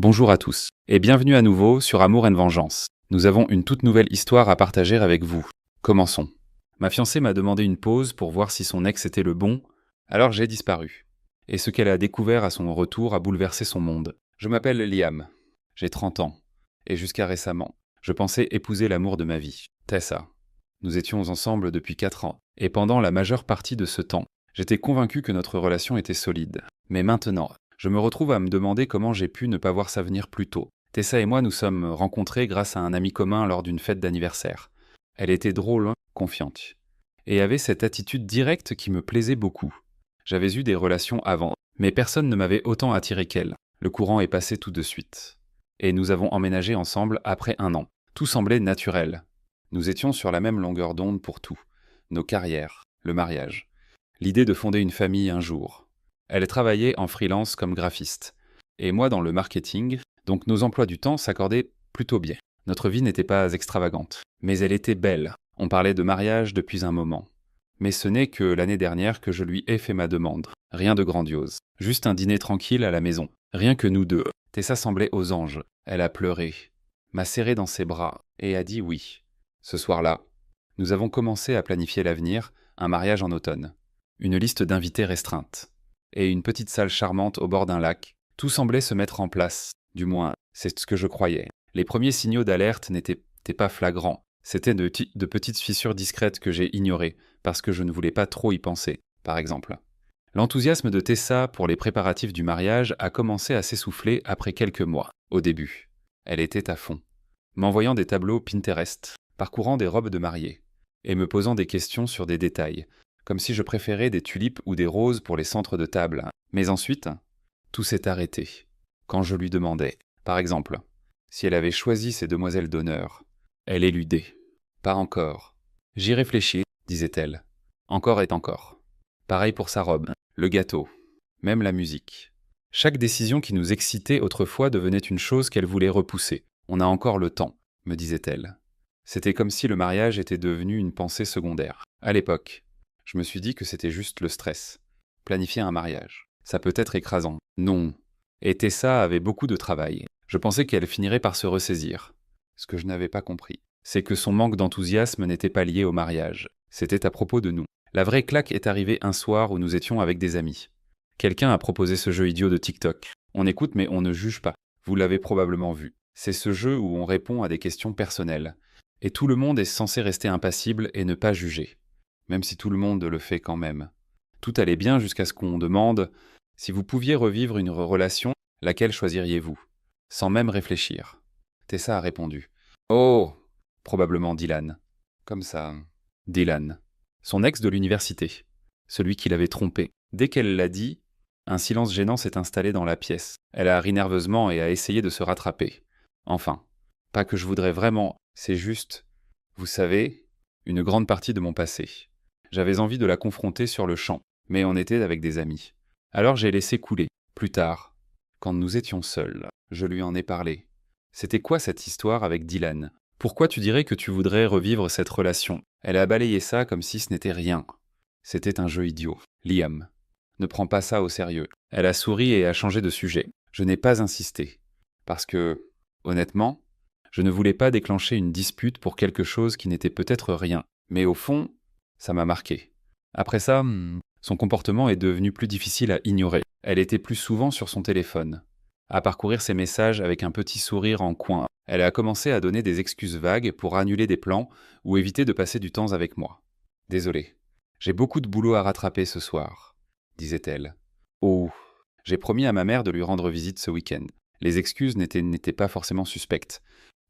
Bonjour à tous, et bienvenue à nouveau sur Amour and Vengeance. Nous avons une toute nouvelle histoire à partager avec vous. Commençons. Ma fiancée m'a demandé une pause pour voir si son ex était le bon, alors j'ai disparu. Et ce qu'elle a découvert à son retour a bouleversé son monde. Je m'appelle Liam, j'ai 30 ans, et jusqu'à récemment, je pensais épouser l'amour de ma vie, Tessa. Nous étions ensemble depuis 4 ans, et pendant la majeure partie de ce temps, j'étais convaincu que notre relation était solide. Mais maintenant, je me retrouve à me demander comment j'ai pu ne pas voir ça venir plus tôt. Tessa et moi nous sommes rencontrés grâce à un ami commun lors d'une fête d'anniversaire. Elle était drôle, confiante, et avait cette attitude directe qui me plaisait beaucoup. J'avais eu des relations avant, mais personne ne m'avait autant attiré qu'elle. Le courant est passé tout de suite. Et nous avons emménagé ensemble après 1 an. Tout semblait naturel. Nous étions sur la même longueur d'onde pour tout. Nos carrières, le mariage, l'idée de fonder une famille un jour. Elle travaillait en freelance comme graphiste, et moi dans le marketing, donc nos emplois du temps s'accordaient plutôt bien. Notre vie n'était pas extravagante, mais elle était belle. On parlait de mariage depuis un moment. Mais ce n'est que l'année dernière que je lui ai fait ma demande. Rien de grandiose. Juste un dîner tranquille à la maison. Rien que nous deux. Tessa semblait aux anges. Elle a pleuré, m'a serré dans ses bras, et a dit oui. Ce soir-là, nous avons commencé à planifier l'avenir, un mariage en automne. Une liste d'invités restreinte. Et une petite salle charmante au bord d'un lac. Tout semblait se mettre en place. Du moins, c'est ce que je croyais. Les premiers signaux d'alerte n'étaient pas flagrants. C'était de petites fissures discrètes que j'ai ignorées, parce que je ne voulais pas trop y penser, par exemple. L'enthousiasme de Tessa pour les préparatifs du mariage a commencé à s'essouffler après quelques mois, au début. Elle était à fond, m'envoyant des tableaux Pinterest, parcourant des robes de mariée, et me posant des questions sur des détails, comme si je préférais des tulipes ou des roses pour les centres de table. Mais ensuite, tout s'est arrêté, quand je lui demandais, par exemple, si elle avait choisi ses demoiselles d'honneur. Elle éludait. Pas encore. J'y réfléchis, disait-elle. Encore et encore. Pareil pour sa robe, le gâteau, même la musique. Chaque décision qui nous excitait autrefois devenait une chose qu'elle voulait repousser. On a encore le temps, me disait-elle. C'était comme si le mariage était devenu une pensée secondaire. À l'époque, je me suis dit que c'était juste le stress. Planifier un mariage. Ça peut être écrasant. Non. Et Tessa avait beaucoup de travail. Je pensais qu'elle finirait par se ressaisir. Ce que je n'avais pas compris, c'est que son manque d'enthousiasme n'était pas lié au mariage. C'était à propos de nous. La vraie claque est arrivée un soir où nous étions avec des amis. Quelqu'un a proposé ce jeu idiot de TikTok. On écoute mais on ne juge pas. Vous l'avez probablement vu. C'est ce jeu où on répond à des questions personnelles. Et tout le monde est censé rester impassible et ne pas juger. Même si tout le monde le fait quand même. Tout allait bien jusqu'à ce qu'on demande « Si vous pouviez revivre une relation, laquelle choisiriez-vous » sans même réfléchir. Tessa a répondu « Oh !» Probablement Dylan. Comme ça. Dylan. Son ex de l'université. Celui qui l'avait trompé. Dès qu'elle l'a dit, un silence gênant s'est installé dans la pièce. Elle a ri nerveusement et a essayé de se rattraper. Enfin, pas que je voudrais vraiment, c'est juste, vous savez, une grande partie de mon passé. J'avais envie de la confronter sur le champ, mais on était avec des amis. Alors j'ai laissé couler. Plus tard, quand nous étions seuls, je lui en ai parlé. C'était quoi cette histoire avec Dylan ? Pourquoi tu dirais que tu voudrais revivre cette relation ? Elle a balayé ça comme si ce n'était rien. C'était un jeu idiot. Liam, ne prends pas ça au sérieux. Elle a souri et a changé de sujet. Je n'ai pas insisté. Parce que, honnêtement, je ne voulais pas déclencher une dispute pour quelque chose qui n'était peut-être rien. Mais au fond, ça m'a marqué. Après ça, son comportement est devenu plus difficile à ignorer. Elle était plus souvent sur son téléphone, à parcourir ses messages avec un petit sourire en coin. Elle a commencé à donner des excuses vagues pour annuler des plans ou éviter de passer du temps avec moi. Désolé, j'ai beaucoup de boulot à rattraper ce soir, disait-elle. Oh, j'ai promis à ma mère de lui rendre visite ce week-end. Les excuses n'étaient pas forcément suspectes,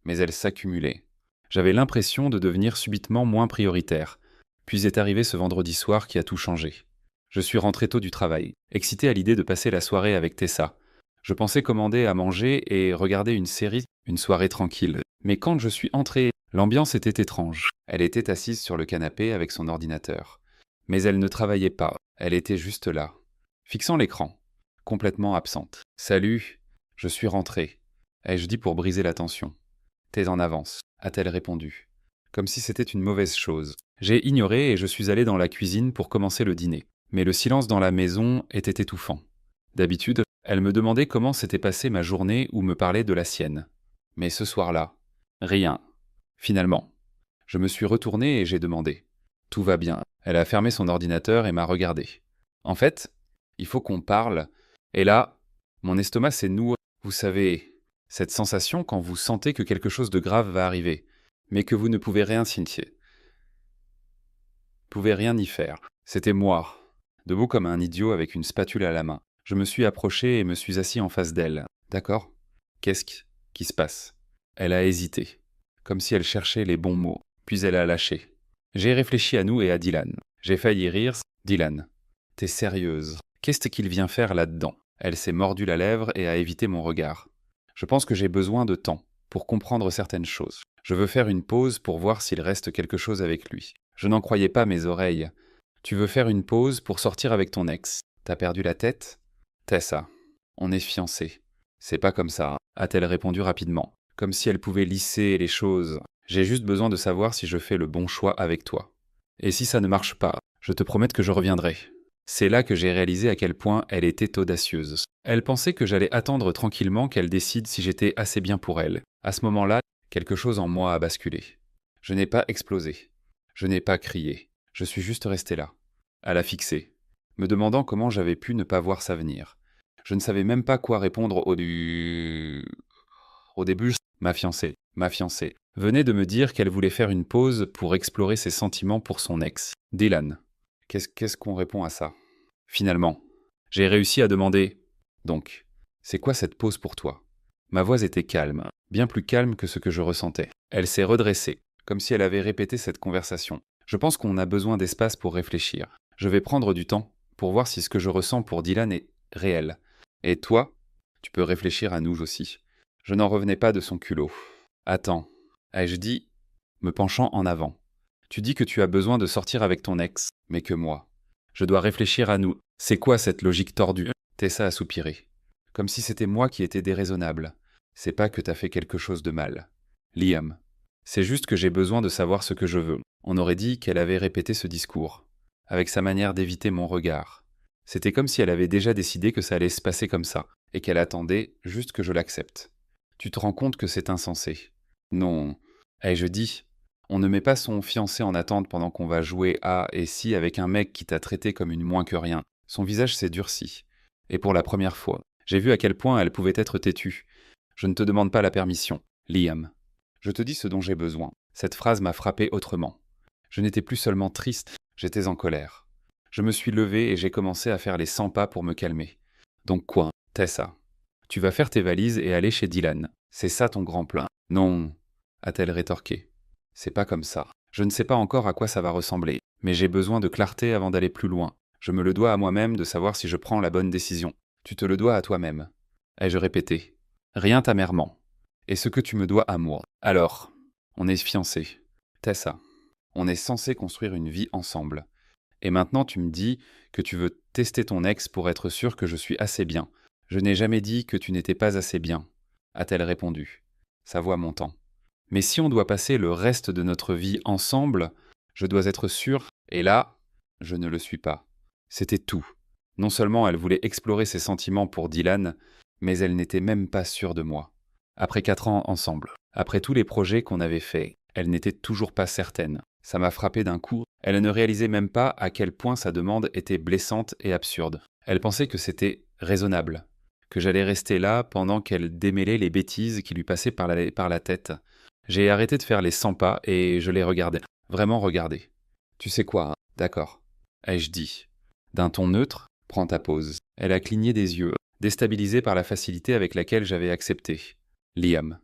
mais elles s'accumulaient. J'avais l'impression de devenir subitement moins prioritaire. Puis est arrivé ce vendredi soir qui a tout changé. Je suis rentré tôt du travail, excité à l'idée de passer la soirée avec Tessa. Je pensais commander à manger et regarder une série, une soirée tranquille. Mais quand je suis entré, l'ambiance était étrange. Elle était assise sur le canapé avec son ordinateur. Mais elle ne travaillait pas, elle était juste là, fixant l'écran, complètement absente. « Salut, je suis rentré », ai-je dit pour briser la tension. « T'es en avance », a-t-elle répondu, comme si c'était une mauvaise chose. J'ai ignoré et je suis allé dans la cuisine pour commencer le dîner. Mais le silence dans la maison était étouffant. D'habitude, Elle me demandait comment s'était passée ma journée ou me parlait de la sienne. Mais ce soir-là, rien. Finalement, je me suis retourné et j'ai demandé. Tout va bien. Elle a fermé son ordinateur et m'a regardé. En fait, il faut qu'on parle. Et là, mon estomac s'est noué. Vous savez, cette sensation quand vous sentez que quelque chose de grave va arriver, mais que vous ne pouvez rien signifier. Pouvez rien y faire. C'était moi, debout comme un idiot avec une spatule à la main. Je me suis approché et me suis assis en face d'elle. D'accord? Qui se passe? Elle a hésité, comme si elle cherchait les bons mots, puis elle a lâché. J'ai réfléchi à nous et à Dylan. J'ai failli rire. Dylan, t'es sérieuse? Qu'est-ce qu'il vient faire là-dedans? Elle s'est mordu la lèvre et a évité mon regard. Je pense que j'ai besoin de temps pour comprendre certaines choses. Je veux faire une pause pour voir s'il reste quelque chose avec lui. Je n'en croyais pas mes oreilles. Tu veux faire une pause pour sortir avec ton ex? T'as perdu la tête? Tessa, on est fiancés. C'est pas comme ça, a-t-elle répondu rapidement, comme si elle pouvait lisser les choses. J'ai juste besoin de savoir si je fais le bon choix avec toi. Et si ça ne marche pas, je te promets que je reviendrai. C'est là que j'ai réalisé à quel point elle était audacieuse. Elle pensait que j'allais attendre tranquillement qu'elle décide si j'étais assez bien pour elle. À ce moment-là, quelque chose en moi a basculé. Je n'ai pas explosé. Je n'ai pas crié. Je suis juste resté là, à la fixer, me demandant comment j'avais pu ne pas voir ça venir. Je ne savais même pas quoi répondre au début, ma fiancée, venait de me dire qu'elle voulait faire une pause pour explorer ses sentiments pour son ex, Dylan. Qu'est-ce qu'on répond à ça? Finalement, j'ai réussi à demander « Donc, c'est quoi cette pause pour toi ?» Ma voix était calme, bien plus calme que ce que je ressentais. Elle s'est redressée, comme si elle avait répété cette conversation. Je pense qu'on a besoin d'espace pour réfléchir. Je vais prendre du temps pour voir si ce que je ressens pour Dylan est réel. Et toi, tu peux réfléchir à nous aussi. Je n'en revenais pas de son culot. Attends, ai-je dit, me penchant en avant. Tu dis que tu as besoin de sortir avec ton ex, mais que moi. Je dois réfléchir à nous. C'est quoi cette logique tordue? Tessa a soupiré. Comme si c'était moi qui étais déraisonnable. C'est pas que t'as fait quelque chose de mal. Liam, c'est juste que j'ai besoin de savoir ce que je veux. On aurait dit qu'elle avait répété ce discours, avec sa manière d'éviter mon regard. C'était comme si elle avait déjà décidé que ça allait se passer comme ça, et qu'elle attendait juste que je l'accepte. Tu te rends compte que c'est insensé? Non. Je dis, on ne met pas son fiancé en attente pendant qu'on va jouer à et si avec un mec qui t'a traité comme une moins que rien. Son visage s'est durci. Et pour la première fois, j'ai vu à quel point elle pouvait être têtue. Je ne te demande pas la permission, Liam. Je te dis ce dont j'ai besoin. Cette phrase m'a frappé autrement. Je n'étais plus seulement triste, j'étais en colère. Je me suis levé et j'ai commencé à faire les 100 pas pour me calmer. Donc quoi, Tessa? Tu vas faire tes valises et aller chez Dylan. C'est ça ton grand plan? Non, a-t-elle rétorqué. C'est pas comme ça. Je ne sais pas encore à quoi ça va ressembler, mais j'ai besoin de clarté avant d'aller plus loin. Je me le dois à moi-même de savoir si je prends la bonne décision. Tu te le dois à toi-même. Ai-je répété? Rien t'amèrement. Et ce que tu me dois à moi. Alors, on est fiancés. Tessa, on est censé construire une vie ensemble. Et maintenant tu me dis que tu veux tester ton ex pour être sûr que je suis assez bien. Je n'ai jamais dit que tu n'étais pas assez bien, a-t-elle répondu, sa voix montant. Mais si on doit passer le reste de notre vie ensemble, je dois être sûr, et là, je ne le suis pas. C'était tout. Non seulement elle voulait explorer ses sentiments pour Dylan, mais elle n'était même pas sûre de moi. Après 4 ans ensemble, après tous les projets qu'on avait faits, elle n'était toujours pas certaine. Ça m'a frappé d'un coup. Elle ne réalisait même pas à quel point sa demande était blessante et absurde. Elle pensait que c'était raisonnable, que j'allais rester là pendant qu'elle démêlait les bêtises qui lui passaient par la tête. J'ai arrêté de faire les 100 pas et je l'ai regardée. Vraiment regardée. Tu sais quoi, hein? D'accord. Ai-je dit. D'un ton neutre, prends ta pause. Elle a cligné des yeux, déstabilisée par la facilité avec laquelle j'avais accepté. Liam,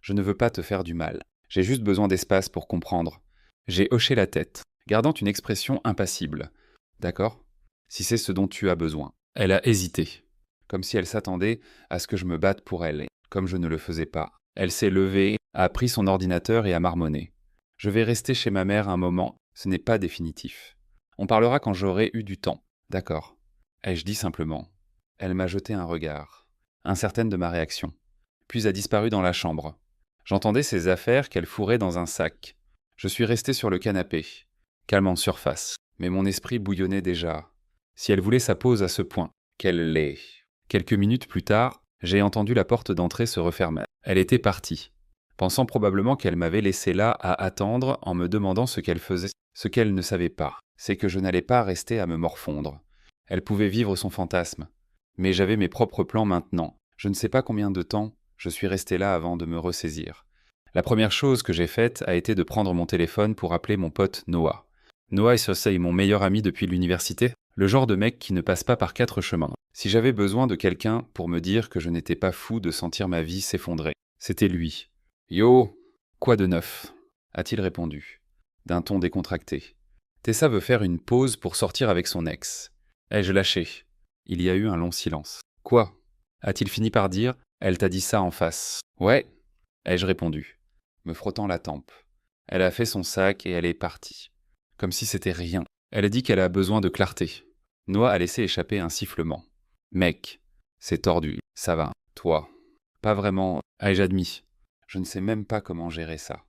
je ne veux pas te faire du mal. J'ai juste besoin d'espace pour comprendre. J'ai hoché la tête, gardant une expression impassible. D'accord? Si c'est ce dont tu as besoin. Elle a hésité, comme si elle s'attendait à ce que je me batte pour elle, comme je ne le faisais pas. Elle s'est levée, a pris son ordinateur et a marmonné. Je vais rester chez ma mère un moment, ce n'est pas définitif. On parlera quand j'aurai eu du temps. D'accord. Ai-je dit simplement. Elle m'a jeté un regard, incertaine de ma réaction, puis a disparu dans la chambre. J'entendais ses affaires qu'elle fourrait dans un sac. Je suis resté sur le canapé, calme en surface, mais mon esprit bouillonnait déjà. Si elle voulait sa pause à ce point, qu'elle l'ait. Quelques minutes plus tard, j'ai entendu la porte d'entrée se refermer. Elle était partie, pensant probablement qu'elle m'avait laissé là à attendre en me demandant ce qu'elle faisait. Ce qu'elle ne savait pas, c'est que je n'allais pas rester à me morfondre. Elle pouvait vivre son fantasme. Mais j'avais mes propres plans maintenant. Je ne sais pas combien de temps je suis resté là avant de me ressaisir. La première chose que j'ai faite a été de prendre mon téléphone pour appeler mon pote Noah. Noah est mon meilleur ami depuis l'université, le genre de mec qui ne passe pas par 4 chemins. Si j'avais besoin de quelqu'un pour me dire que je n'étais pas fou de sentir ma vie s'effondrer, c'était lui. « Yo, quoi de neuf ?» a-t-il répondu, d'un ton décontracté. Tessa veut faire une pause pour sortir avec son ex. Ai-je lâché ? Il y a eu un long silence. « Quoi ?» a-t-il fini par dire. « Elle t'a dit ça en face. »« Ouais » ai-je répondu, me frottant la tempe. Elle a fait son sac et elle est partie. Comme si c'était rien. Elle a dit qu'elle a besoin de clarté. Noah a laissé échapper un sifflement. « Mec, c'est tordu, ça va. Toi, pas vraiment, ai-je admis. Je ne sais même pas comment gérer ça.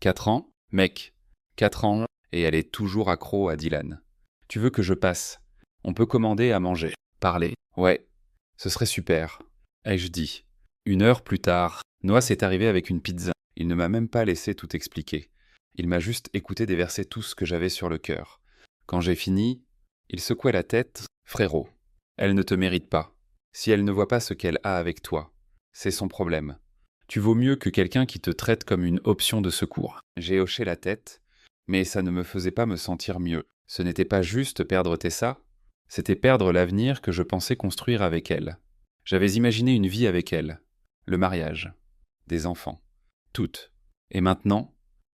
4 ans, mec, 4 ans, et elle est toujours accro à Dylan. Tu veux que je passe ? On peut commander à manger. Parler. Ouais, ce serait super, ai-je dit. 1 heure plus tard, Noah s'est arrivé avec une pizza. Il ne m'a même pas laissé tout expliquer. Il m'a juste écouté déverser tout ce que j'avais sur le cœur. Quand j'ai fini, il secouait la tête. Frérot, elle ne te mérite pas. Si elle ne voit pas ce qu'elle a avec toi, c'est son problème. Tu vaux mieux que quelqu'un qui te traite comme une option de secours. J'ai hoché la tête, mais ça ne me faisait pas me sentir mieux. Ce n'était pas juste perdre Tessa, c'était perdre l'avenir que je pensais construire avec elle. J'avais imaginé une vie avec elle, le mariage, des enfants, toutes. Et maintenant,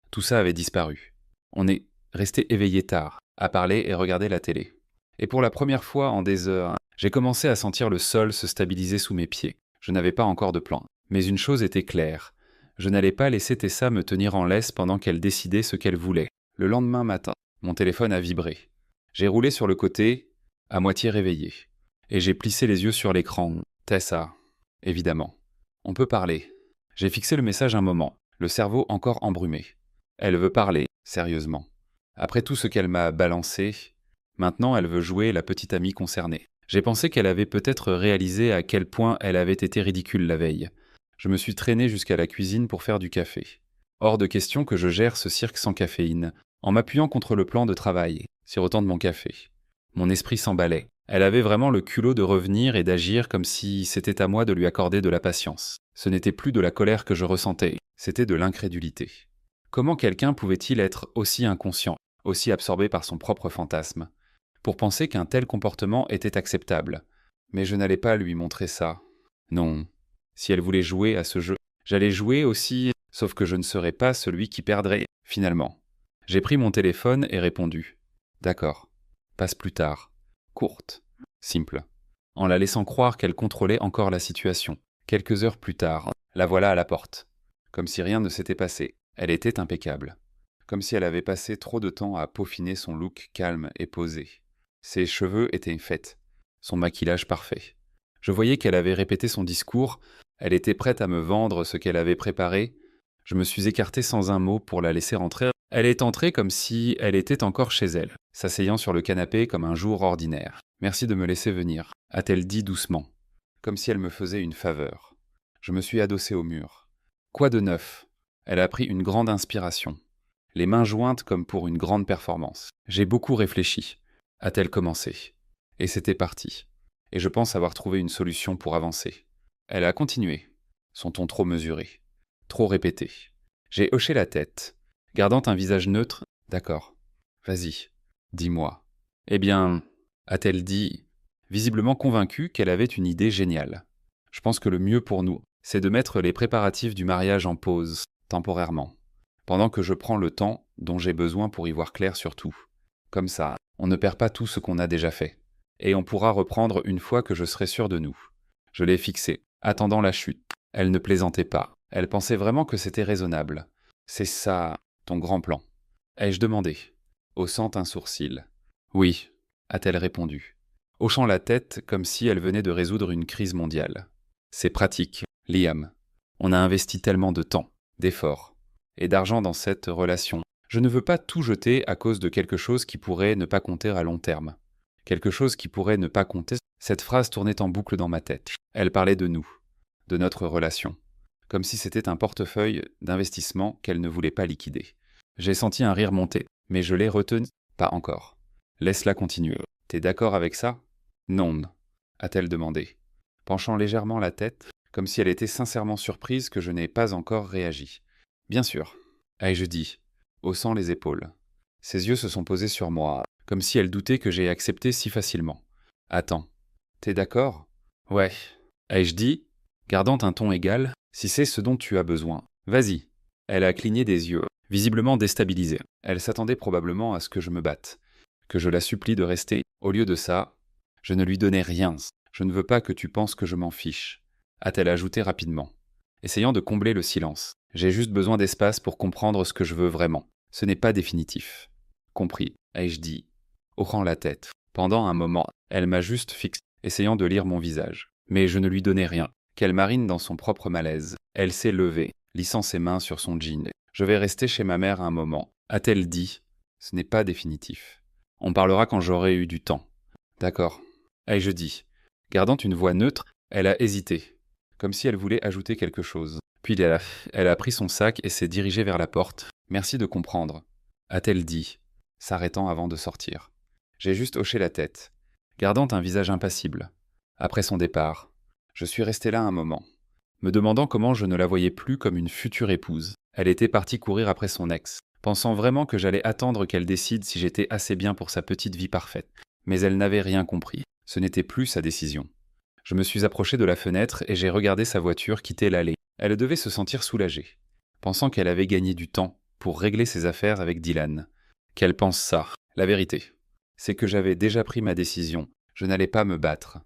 tout ça avait disparu. On est resté éveillé tard, à parler et regarder la télé. Et pour la première fois en des heures, j'ai commencé à sentir le sol se stabiliser sous mes pieds. Je n'avais pas encore de plan. Mais une chose était claire. Je n'allais pas laisser Tessa me tenir en laisse pendant qu'elle décidait ce qu'elle voulait. Le lendemain matin, mon téléphone a vibré. J'ai roulé sur le côté, à moitié réveillé. Et j'ai plissé les yeux sur l'écran. Tessa, évidemment. On peut parler. J'ai fixé le message un moment, le cerveau encore embrumé. Elle veut parler, sérieusement. Après tout ce qu'elle m'a balancé, maintenant elle veut jouer la petite amie concernée. J'ai pensé qu'elle avait peut-être réalisé à quel point elle avait été ridicule la veille. Je me suis traîné jusqu'à la cuisine pour faire du café. Hors de question que je gère ce cirque sans caféine, en m'appuyant contre le plan de travail, sirotant de mon café. Mon esprit s'emballait. Elle avait vraiment le culot de revenir et d'agir comme si c'était à moi de lui accorder de la patience. Ce n'était plus de la colère que je ressentais, c'était de l'incrédulité. Comment quelqu'un pouvait-il être aussi inconscient, aussi absorbé par son propre fantasme, pour penser qu'un tel comportement était acceptable ? Mais je n'allais pas lui montrer ça. Non. Si elle voulait jouer à ce jeu, j'allais jouer aussi, sauf que je ne serais pas celui qui perdrait, finalement. J'ai pris mon téléphone et répondu. D'accord. Passe plus tard. Courte. Simple. En la laissant croire qu'elle contrôlait encore la situation. Quelques heures plus tard, la voilà à la porte. Comme si rien ne s'était passé. Elle était impeccable. Comme si elle avait passé trop de temps à peaufiner son look calme et posé. Ses cheveux étaient faits. Son maquillage parfait. Je voyais qu'elle avait répété son discours. Elle était prête à me vendre ce qu'elle avait préparé. Je me suis écarté sans un mot pour la laisser entrer. Elle est entrée comme si elle était encore chez elle, s'asseyant sur le canapé comme un jour ordinaire. « Merci de me laisser venir », a-t-elle dit doucement, comme si elle me faisait une faveur. Je me suis adossé au mur. Quoi de neuf ? Elle a pris une grande inspiration, les mains jointes comme pour une grande performance. J'ai beaucoup réfléchi, a-t-elle commencé. Et c'était parti. Et je pense avoir trouvé une solution pour avancer. Elle a continué, son ton trop mesuré, trop répété. J'ai hoché la tête, gardant un visage neutre. « D'accord, vas-y, dis-moi. » « Eh bien, a-t-elle dit, visiblement convaincue qu'elle avait une idée géniale. Je pense que le mieux pour nous, c'est de mettre les préparatifs du mariage en pause, temporairement, pendant que je prends le temps dont j'ai besoin pour y voir clair sur tout. Comme ça, on ne perd pas tout ce qu'on a déjà fait. Et on pourra reprendre une fois que je serai sûr de nous. Je l'ai fixée, attendant la chute. Elle ne plaisantait pas. Elle pensait vraiment que c'était raisonnable. C'est ça, ton grand plan. Ai-je demandé, haussant un sourcil. Oui, a-t-elle répondu, hochant la tête comme si elle venait de résoudre une crise mondiale. C'est pratique, Liam. On a investi tellement de temps, d'efforts et d'argent dans cette relation. Je ne veux pas tout jeter à cause de quelque chose qui pourrait ne pas compter à long terme. quelque chose qui pourrait ne pas compter. Cette phrase tournait en boucle dans ma tête. Elle parlait de nous, de notre relation, comme si c'était un portefeuille d'investissement qu'elle ne voulait pas liquider. J'ai senti un rire monter, mais je l'ai retenu. Pas encore. Laisse-la continuer. T'es d'accord avec ça? Non, a-t-elle demandé, penchant légèrement la tête, comme si elle était sincèrement surprise que je n'ai pas encore réagi. Bien sûr, ai-je dit, haussant les épaules. Ses yeux se sont posés sur moi, comme si elle doutait que j'aie accepté si facilement. Attends, t'es d'accord? Ouais, ai-je dit, gardant un ton égal, si c'est ce dont tu as besoin. Vas-y. Elle a cligné des yeux, visiblement déstabilisée. Elle s'attendait probablement à ce que je me batte, que je la supplie de rester. Au lieu de ça, je ne lui donnais rien. Je ne veux pas que tu penses que je m'en fiche, a-t-elle ajouté rapidement, essayant de combler le silence. J'ai juste besoin d'espace pour comprendre ce que je veux vraiment. Ce n'est pas définitif. Compris, ai-je dit, hochant la tête. Pendant un moment, elle m'a juste fixé, essayant de lire mon visage. Mais je ne lui donnais rien. Qu'elle marine dans son propre malaise. Elle s'est levée, lissant ses mains sur son jean. Je vais rester chez ma mère un moment, a-t-elle dit. Ce n'est pas définitif. On parlera quand j'aurai eu du temps. D'accord, ai-je dit. Gardant une voix neutre, elle a hésité, comme si elle voulait ajouter quelque chose. Puis elle a pris son sac et s'est dirigée vers la porte. Merci de comprendre, a-t-elle dit, s'arrêtant avant de sortir. J'ai juste hoché la tête, gardant un visage impassible. Après son départ, je suis resté là un moment, me demandant comment je ne la voyais plus comme une future épouse. Elle était partie courir après son ex, pensant vraiment que j'allais attendre qu'elle décide si j'étais assez bien pour sa petite vie parfaite. Mais elle n'avait rien compris. Ce n'était plus sa décision. Je me suis approché de la fenêtre et j'ai regardé sa voiture quitter l'allée. Elle devait se sentir soulagée, pensant qu'elle avait gagné du temps pour régler ses affaires avec Dylan. Qu'elle pense ça. La vérité, c'est que j'avais déjà pris ma décision. Je n'allais pas me battre,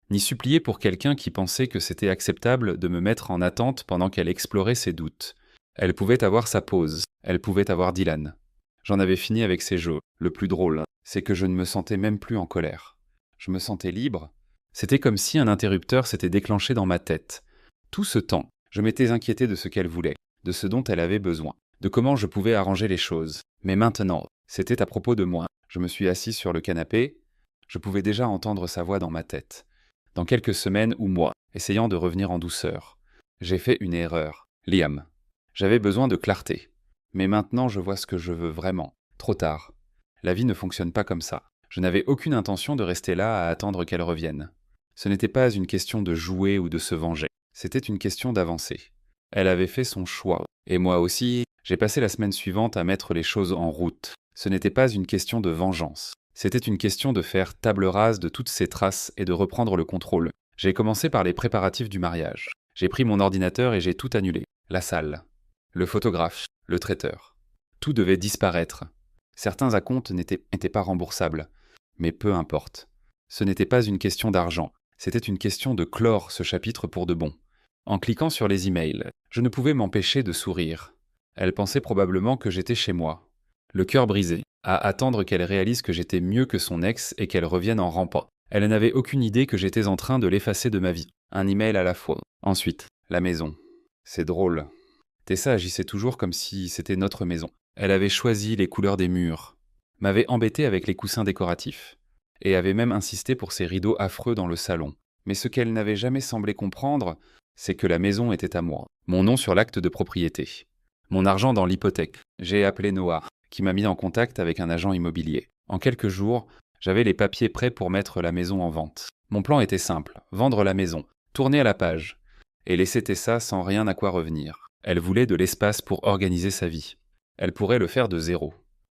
ni supplier pour quelqu'un qui pensait que c'était acceptable de me mettre en attente pendant qu'elle explorait ses doutes. Elle pouvait avoir sa pause, elle pouvait avoir Dylan. J'en avais fini avec ces jeux. Le plus drôle, c'est que je ne me sentais même plus en colère. Je me sentais libre. C'était comme si un interrupteur s'était déclenché dans ma tête. Tout ce temps, je m'étais inquiété de ce qu'elle voulait, de ce dont elle avait besoin, de comment je pouvais arranger les choses. Mais maintenant, c'était à propos de moi. Je me suis assis sur le canapé. Je pouvais déjà entendre sa voix dans ma tête. Dans quelques semaines ou mois, essayant de revenir en douceur. J'ai fait une erreur. Liam. J'avais besoin de clarté. Mais maintenant, je vois ce que je veux vraiment. Trop tard. La vie ne fonctionne pas comme ça. Je n'avais aucune intention de rester là à attendre qu'elle revienne. Ce n'était pas une question de jouer ou de se venger. C'était une question d'avancer. Elle avait fait son choix. Et moi aussi, j'ai passé la semaine suivante à mettre les choses en route. Ce n'était pas une question de vengeance. C'était une question de faire table rase de toutes ces traces et de reprendre le contrôle. J'ai commencé par les préparatifs du mariage. J'ai pris mon ordinateur et j'ai tout annulé. La salle, le photographe, le traiteur. Tout devait disparaître. Certains acomptes n'étaient pas remboursables. Mais peu importe. Ce n'était pas une question d'argent. C'était une question de clore ce chapitre pour de bon. En cliquant sur les emails, je ne pouvais m'empêcher de sourire. Elle pensait probablement que j'étais chez moi, le cœur brisé, à attendre qu'elle réalise que j'étais mieux que son ex et qu'elle revienne en rampant. Elle n'avait aucune idée que j'étais en train de l'effacer de ma vie. Un email à la fois. Ensuite, la maison. C'est drôle. Tessa agissait toujours comme si c'était notre maison. Elle avait choisi les couleurs des murs, m'avait embêté avec les coussins décoratifs, et avait même insisté pour ces rideaux affreux dans le salon. Mais ce qu'elle n'avait jamais semblé comprendre, c'est que la maison était à moi. Mon nom sur l'acte de propriété. Mon argent dans l'hypothèque. J'ai appelé Noah, qui m'a mis en contact avec un agent immobilier. En quelques jours, j'avais les papiers prêts pour mettre la maison en vente. Mon plan était simple, vendre la maison, tourner à la page, et laisser Tessa sans rien à quoi revenir. Elle voulait de l'espace pour organiser sa vie. Elle pourrait le faire de zéro.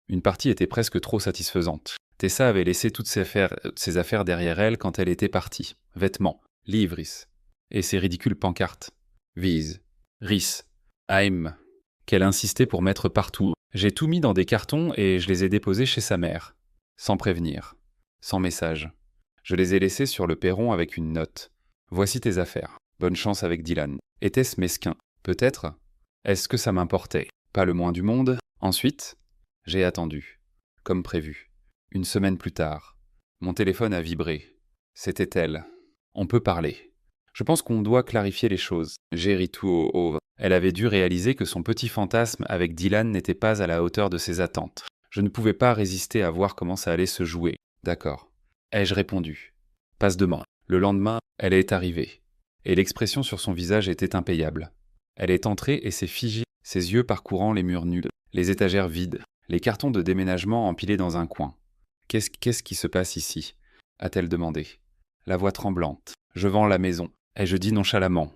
Une partie était presque trop satisfaisante. Tessa avait laissé toutes ses affaires derrière elle quand elle était partie. Vêtements, livres, et ces ridicules pancartes. Vise, Ris, Heim, qu'elle insistait pour mettre partout. J'ai tout mis dans des cartons et je les ai déposés chez sa mère. Sans prévenir. Sans message. Je les ai laissés sur le perron avec une note. Voici tes affaires. Bonne chance avec Dylan. Était-ce mesquin? Peut-être. Est-ce que ça m'importait? Pas le moins du monde. Ensuite, j'ai attendu. Comme prévu. Une semaine plus tard. Mon téléphone a vibré. C'était elle. On peut parler. Je pense qu'on doit clarifier les choses. J'ai ri tout haut. Elle avait dû réaliser que son petit fantasme avec Dylan n'était pas à la hauteur de ses attentes. Je ne pouvais pas résister à voir comment ça allait se jouer. D'accord. Ai-je répondu. Passe demain. Le lendemain, elle est arrivée. Et l'expression sur son visage était impayable. Elle est entrée et s'est figée, ses yeux parcourant les murs nus, les étagères vides, les cartons de déménagement empilés dans un coin. Qu'est-ce qui se passe ici a-t-elle demandé. La voix tremblante. Je vends la maison. Ai-je dit nonchalamment,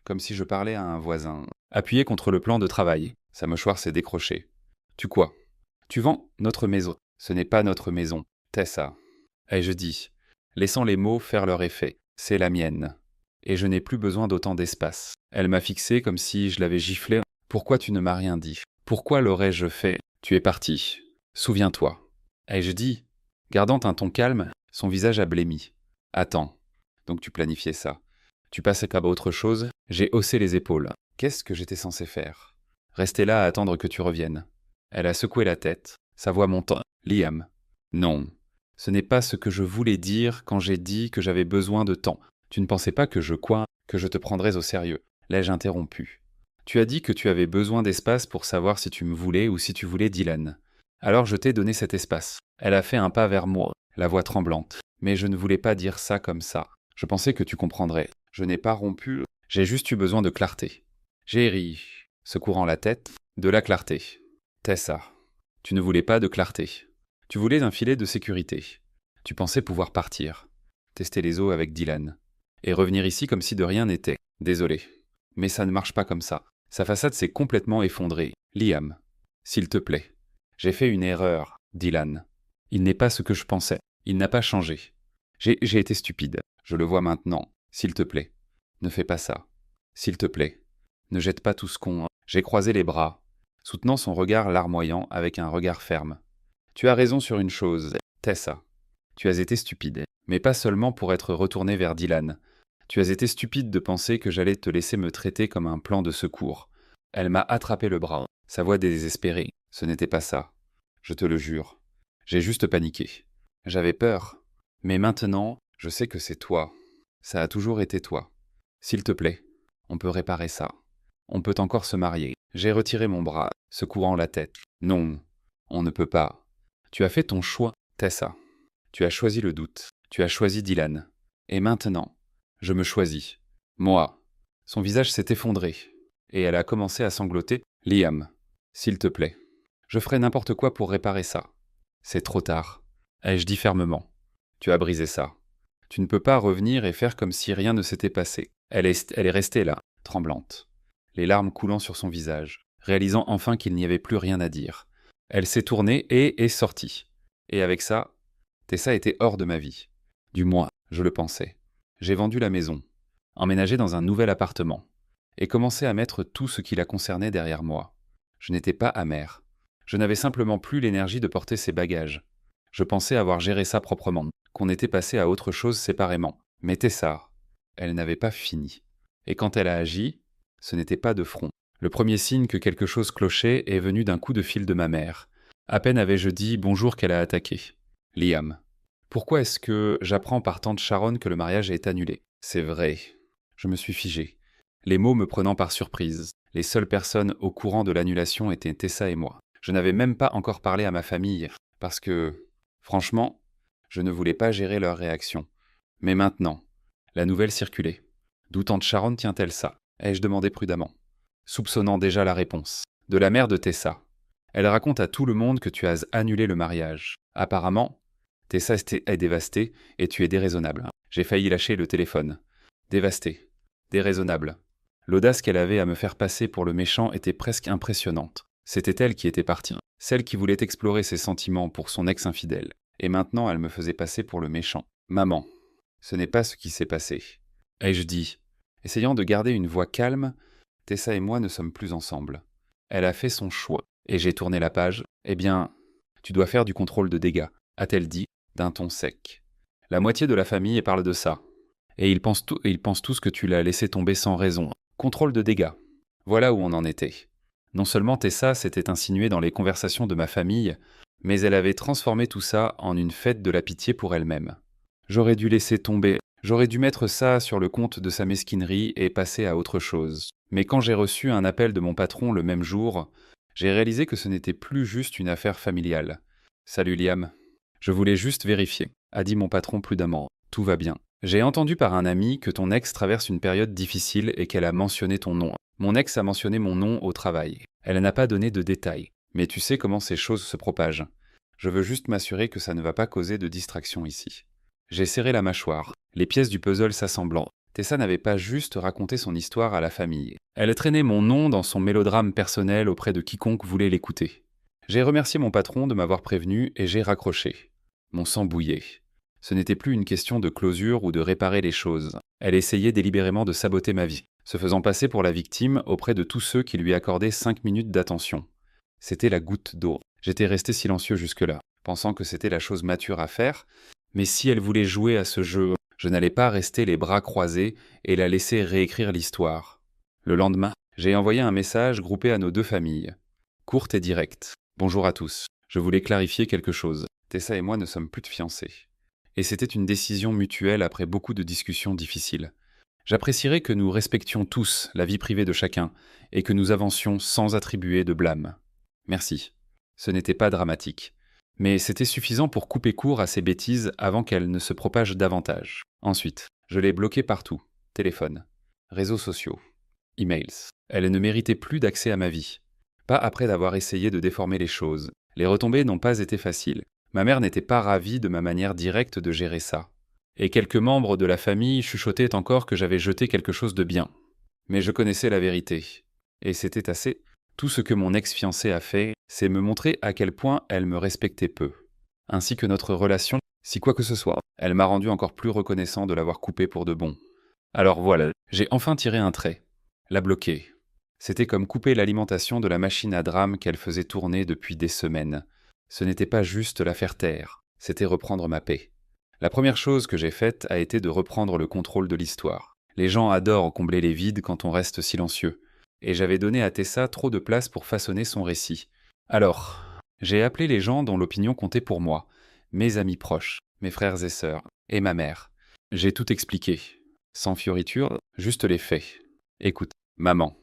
comme si je parlais à un voisin. Appuyé contre le plan de travail, sa mâchoire s'est décrochée. Tu quoi? Tu vends notre maison. Ce n'est pas notre maison. Tessa. Ai-je dit, laissant les mots faire leur effet. C'est la mienne. Et je n'ai plus besoin d'autant d'espace. Elle m'a fixé comme si je l'avais giflé. Pourquoi tu ne m'as rien dit? Pourquoi l'aurais-je fait? Tu es parti. Souviens-toi. Ai-je dit, gardant un ton calme, son visage a blêmi. Attends. Donc tu planifiais ça. Tu passais à autre chose? J'ai haussé les épaules. Qu'est-ce que j'étais censé faire? Rester là à attendre que tu reviennes. Elle a secoué la tête, sa voix montant. Liam. Non. Ce n'est pas ce que je voulais dire quand j'ai dit que j'avais besoin de temps. Tu ne pensais pas que je te prendrais au sérieux. L'ai-je interrompu. Tu as dit que tu avais besoin d'espace pour savoir si tu me voulais ou si tu voulais Dylan. Alors je t'ai donné cet espace. Elle a fait un pas vers moi, la voix tremblante. Mais je ne voulais pas dire ça comme ça. Je pensais que tu comprendrais. Je n'ai pas rompu. J'ai juste eu besoin de clarté. J'ai ri, secouant la tête, de la clarté. Tessa, tu ne voulais pas de clarté. Tu voulais un filet de sécurité. Tu pensais pouvoir partir, tester les eaux avec Dylan, et revenir ici comme si de rien n'était. Désolé. Mais ça ne marche pas comme ça. Sa façade s'est complètement effondrée. Liam, s'il te plaît. J'ai fait une erreur, Dylan. Il n'est pas ce que je pensais. Il n'a pas changé. J'ai été stupide. Je le vois maintenant. S'il te plaît. Ne fais pas ça. S'il te plaît. Ne jette pas tout ce qu'on... J'ai croisé les bras, soutenant son regard larmoyant avec un regard ferme. Tu as raison sur une chose, Tessa. Tu as été stupide. Mais pas seulement pour être retourné vers Dylan. Tu as été stupide de penser que j'allais te laisser me traiter comme un plan de secours. Elle m'a attrapé le bras, sa voix désespérée. Ce n'était pas ça. Je te le jure. J'ai juste paniqué. J'avais peur. Mais maintenant, je sais que c'est toi. Ça a toujours été toi. S'il te plaît, on peut réparer ça. On peut encore se marier. J'ai retiré mon bras, secouant la tête. Non, on ne peut pas. Tu as fait ton choix, Tessa. Tu as choisi le doute. Tu as choisi Dylan. Et maintenant, je me choisis. Moi. Son visage s'est effondré. Et elle a commencé à sangloter. Liam, s'il te plaît. Je ferai n'importe quoi pour réparer ça. C'est trop tard. Ai-je dit fermement. Tu as brisé ça. Tu ne peux pas revenir et faire comme si rien ne s'était passé. Elle est restée là, tremblante, les larmes coulant sur son visage, réalisant enfin qu'il n'y avait plus rien à dire. Elle s'est tournée et est sortie. Et avec ça, Tessa était hors de ma vie. Du moins, je le pensais. J'ai vendu la maison, emménagé dans un nouvel appartement, et commencé à mettre tout ce qui la concernait derrière moi. Je n'étais pas amer. Je n'avais simplement plus l'énergie de porter ses bagages. Je pensais avoir géré ça proprement, qu'on était passé à autre chose séparément. Mais Tessa, elle n'avait pas fini. Et quand elle a agi, ce n'était pas de front. Le premier signe que quelque chose clochait est venu d'un coup de fil de ma mère. À peine avais-je dit bonjour qu'elle a attaqué. Liam. Pourquoi est-ce que j'apprends par tante Sharon que le mariage est annulé? C'est vrai. Je me suis figé. Les mots me prenant par surprise. Les seules personnes au courant de l'annulation étaient Tessa et moi. Je n'avais même pas encore parlé à ma famille, parce que, franchement, je ne voulais pas gérer leur réaction. Mais maintenant, la nouvelle circulait. D'où tante Sharon tient-elle ça? Ai-je demandé prudemment, soupçonnant déjà la réponse. De la mère de Tessa. Elle raconte à tout le monde que tu as annulé le mariage. Apparemment, Tessa est dévastée et tu es déraisonnable. J'ai failli lâcher le téléphone. Dévastée. Déraisonnable. L'audace qu'elle avait à me faire passer pour le méchant était presque impressionnante. C'était elle qui était partie. Celle qui voulait explorer ses sentiments pour son ex infidèle. Et maintenant, elle me faisait passer pour le méchant. Maman, ce n'est pas ce qui s'est passé. Ai-je dit, essayant de garder une voix calme, Tessa et moi ne sommes plus ensemble. Elle a fait son choix. Et j'ai tourné la page. Eh bien, tu dois faire du contrôle de dégâts, a-t-elle dit, d'un ton sec. La moitié de la famille parle de ça. Et ils pensent tous que tu l'as laissé tomber sans raison. Contrôle de dégâts. Voilà où on en était. Non seulement Tessa s'était insinuée dans les conversations de ma famille, mais elle avait transformé tout ça en une fête de la pitié pour elle-même. J'aurais dû laisser tomber, j'aurais dû mettre ça sur le compte de sa mesquinerie et passer à autre chose. Mais quand j'ai reçu un appel de mon patron le même jour, j'ai réalisé que ce n'était plus juste une affaire familiale. Salut Liam. Je voulais juste vérifier, a dit mon patron prudemment. Tout va bien. J'ai entendu par un ami que ton ex traverse une période difficile et qu'elle a mentionné ton nom. Mon ex a mentionné mon nom au travail. Elle n'a pas donné de détails. Mais tu sais comment ces choses se propagent. Je veux juste m'assurer que ça ne va pas causer de distraction ici. J'ai serré la mâchoire, les pièces du puzzle s'assemblant. Tessa n'avait pas juste raconté son histoire à la famille. Elle traînait mon nom dans son mélodrame personnel auprès de quiconque voulait l'écouter. J'ai remercié mon patron de m'avoir prévenu et j'ai raccroché. Mon sang bouillait. Ce n'était plus une question de closure ou de réparer les choses. Elle essayait délibérément de saboter ma vie, se faisant passer pour la victime auprès de tous ceux qui lui accordaient 5 minutes d'attention. C'était la goutte d'eau. J'étais resté silencieux jusque-là, pensant que c'était la chose mature à faire, mais si elle voulait jouer à ce jeu, je n'allais pas rester les bras croisés et la laisser réécrire l'histoire. Le lendemain, j'ai envoyé un message groupé à nos 2 familles. Courte et directe. Bonjour à tous. Je voulais clarifier quelque chose. Tessa et moi ne sommes plus de fiancés. Et c'était une décision mutuelle après beaucoup de discussions difficiles. J'apprécierais que nous respections tous la vie privée de chacun et que nous avancions sans attribuer de blâme. Merci. Ce n'était pas dramatique. Mais c'était suffisant pour couper court à ces bêtises avant qu'elles ne se propagent davantage. Ensuite, je l'ai bloquée partout. Téléphone, réseaux sociaux, emails. Elle ne méritait plus d'accès à ma vie. Pas après d'avoir essayé de déformer les choses. Les retombées n'ont pas été faciles. Ma mère n'était pas ravie de ma manière directe de gérer ça. Et quelques membres de la famille chuchotaient encore que j'avais jeté quelque chose de bien. Mais je connaissais la vérité. Et c'était assez. Tout ce que mon ex-fiancée a fait, c'est me montrer à quel point elle me respectait peu. Ainsi que notre relation, si quoi que ce soit. Elle m'a rendu encore plus reconnaissant de l'avoir coupée pour de bon. Alors voilà, j'ai enfin tiré un trait. La bloquer. C'était comme couper l'alimentation de la machine à drame qu'elle faisait tourner depuis des semaines. Ce n'était pas juste la faire taire, c'était reprendre ma paix. La première chose que j'ai faite a été de reprendre le contrôle de l'histoire. Les gens adorent combler les vides quand on reste silencieux. Et j'avais donné à Tessa trop de place pour façonner son récit. Alors, j'ai appelé les gens dont l'opinion comptait pour moi, mes amis proches, mes frères et sœurs, et ma mère. J'ai tout expliqué. Sans fioriture, juste les faits. Écoute, maman,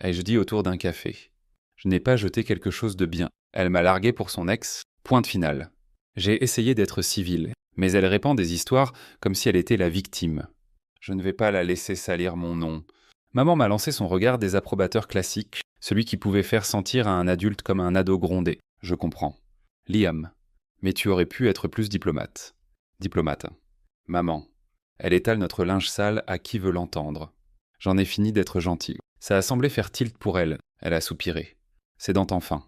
ai-je dit autour d'un café. Je n'ai pas jeté quelque chose de bien. Elle m'a largué pour son ex, pointe finale. J'ai essayé d'être civil, mais elle répand des histoires comme si elle était la victime. Je ne vais pas la laisser salir mon nom. Maman m'a lancé son regard désapprobateur classique, celui qui pouvait faire sentir à un adulte comme un ado grondé. Je comprends. Liam, mais tu aurais pu être plus diplomate. Diplomate. Maman, elle étale notre linge sale à qui veut l'entendre. J'en ai fini d'être gentil. Ça a semblé faire tilt pour elle. Elle a soupiré. C'est dans enfin.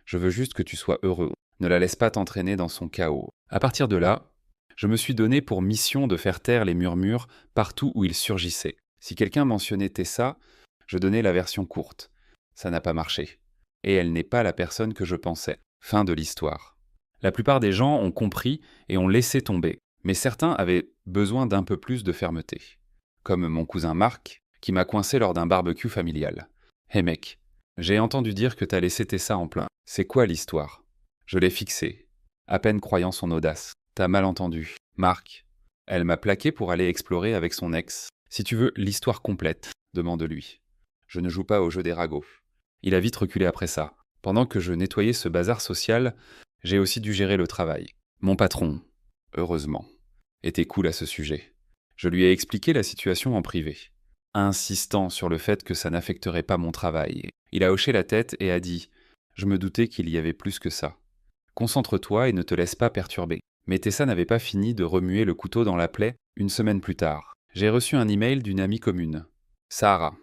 Je veux juste que tu sois heureux. Ne la laisse pas t'entraîner dans son chaos. À partir de là, je me suis donné pour mission de faire taire les murmures partout où ils surgissaient. Si quelqu'un mentionnait Tessa, je donnais la version courte. Ça n'a pas marché. Et elle n'est pas la personne que je pensais. Fin de l'histoire. La plupart des gens ont compris et ont laissé tomber. Mais certains avaient besoin d'un peu plus de fermeté. Comme mon cousin Marc, qui m'a coincé lors d'un barbecue familial. Hé mec, j'ai entendu dire que t'as laissé Tessa en plein. C'est quoi l'histoire? Je l'ai fixée, à peine croyant son audace. T'as mal entendu. Marc, elle m'a plaqué pour aller explorer avec son ex. Si tu veux l'histoire complète, demande-lui. Je ne joue pas au jeu des ragots. Il a vite reculé après ça. Pendant que je nettoyais ce bazar social, j'ai aussi dû gérer le travail. Mon patron, heureusement, était cool à ce sujet. Je lui ai expliqué la situation en privé, insistant sur le fait que ça n'affecterait pas mon travail. Il a hoché la tête et a dit « Je me doutais qu'il y avait plus que ça. Concentre-toi et ne te laisse pas perturber. » Mais Tessa n'avait pas fini de remuer le couteau dans la plaie. Une semaine plus tard, j'ai reçu un email d'une amie commune, Sarah.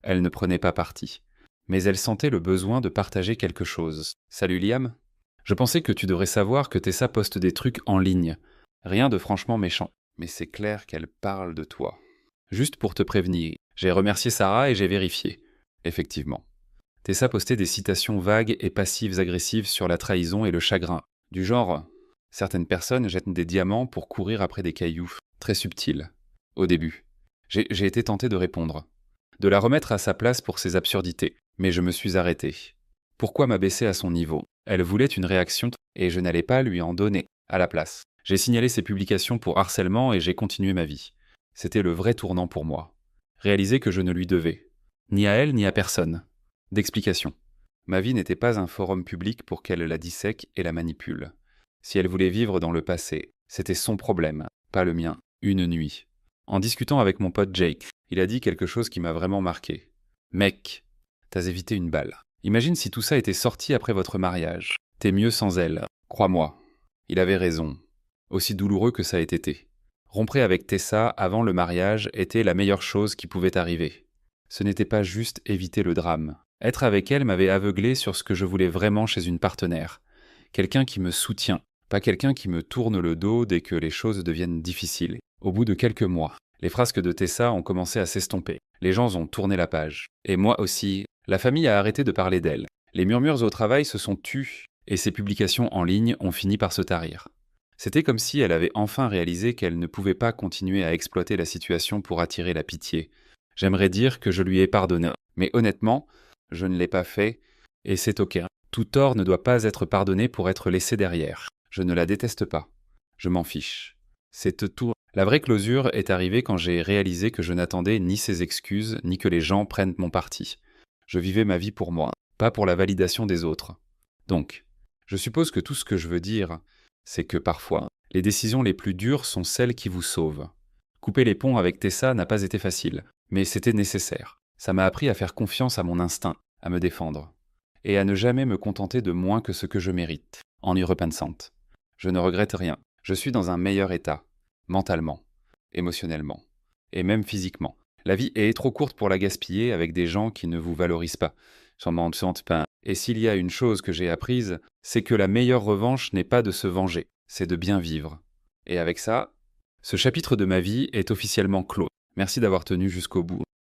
Elle ne prenait pas parti, mais elle sentait le besoin de partager quelque chose. « Salut Liam. Je pensais que tu devrais savoir que Tessa poste des trucs en ligne. Rien de franchement méchant. Mais c'est clair qu'elle parle de toi. Juste pour te prévenir, j'ai remercié Sarah et j'ai vérifié. Effectivement. Tessa postait des citations vagues et passives-agressives sur la trahison et le chagrin. Du genre, certaines personnes jettent des diamants pour courir après des cailloux. Très subtil. Au début. J'ai été tenté de répondre. De la remettre à sa place pour ses absurdités. Mais je me suis arrêté. Pourquoi m'abaisser à son niveau? Elle voulait une réaction et je n'allais pas lui en donner à la place. J'ai signalé ses publications pour harcèlement et j'ai continué ma vie. C'était le vrai tournant pour moi. Réaliser que je ne lui devais, ni à elle ni à personne, d'explication. Ma vie n'était pas un forum public pour qu'elle la dissèque et la manipule. Si elle voulait vivre dans le passé, c'était son problème, pas le mien. Une nuit. En discutant avec mon pote Jake, il a dit quelque chose qui m'a vraiment marqué. Mec, t'as évité une balle. Imagine si tout ça était sorti après votre mariage. T'es mieux sans elle. Crois-moi. Il avait raison. Aussi douloureux que ça ait été. Rompre avec Tessa avant le mariage était la meilleure chose qui pouvait arriver. Ce n'était pas juste éviter le drame. Être avec elle m'avait aveuglé sur ce que je voulais vraiment chez une partenaire. Quelqu'un qui me soutient, pas quelqu'un qui me tourne le dos dès que les choses deviennent difficiles. Au bout de quelques mois, les frasques de Tessa ont commencé à s'estomper. Les gens ont tourné la page. Et moi aussi, la famille a arrêté de parler d'elle. Les murmures au travail se sont tus, et ses publications en ligne ont fini par se tarir. C'était comme si elle avait enfin réalisé qu'elle ne pouvait pas continuer à exploiter la situation pour attirer la pitié. J'aimerais dire que je lui ai pardonné, mais honnêtement, je ne l'ai pas fait, et c'est ok. Tout tort ne doit pas être pardonné pour être laissé derrière. Je ne la déteste pas. Je m'en fiche. C'est tout. La vraie closure est arrivée quand j'ai réalisé que je n'attendais ni ses excuses, ni que les gens prennent mon parti. Je vivais ma vie pour moi, pas pour la validation des autres. Donc, je suppose que tout ce que je veux dire, c'est que parfois, les décisions les plus dures sont celles qui vous sauvent. Couper les ponts avec Tessa n'a pas été facile, mais c'était nécessaire. Ça m'a appris à faire confiance à mon instinct, à me défendre, et à ne jamais me contenter de moins que ce que je mérite, en y repensant. Je ne regrette rien. Je suis dans un meilleur état, mentalement, émotionnellement, et même physiquement. La vie est trop courte pour la gaspiller avec des gens qui ne vous valorisent pas. J'en m'en sente pas. Et s'il y a une chose que j'ai apprise, c'est que la meilleure revanche n'est pas de se venger, c'est de bien vivre. Et avec ça, ce chapitre de ma vie est officiellement clos. Merci d'avoir tenu jusqu'au bout.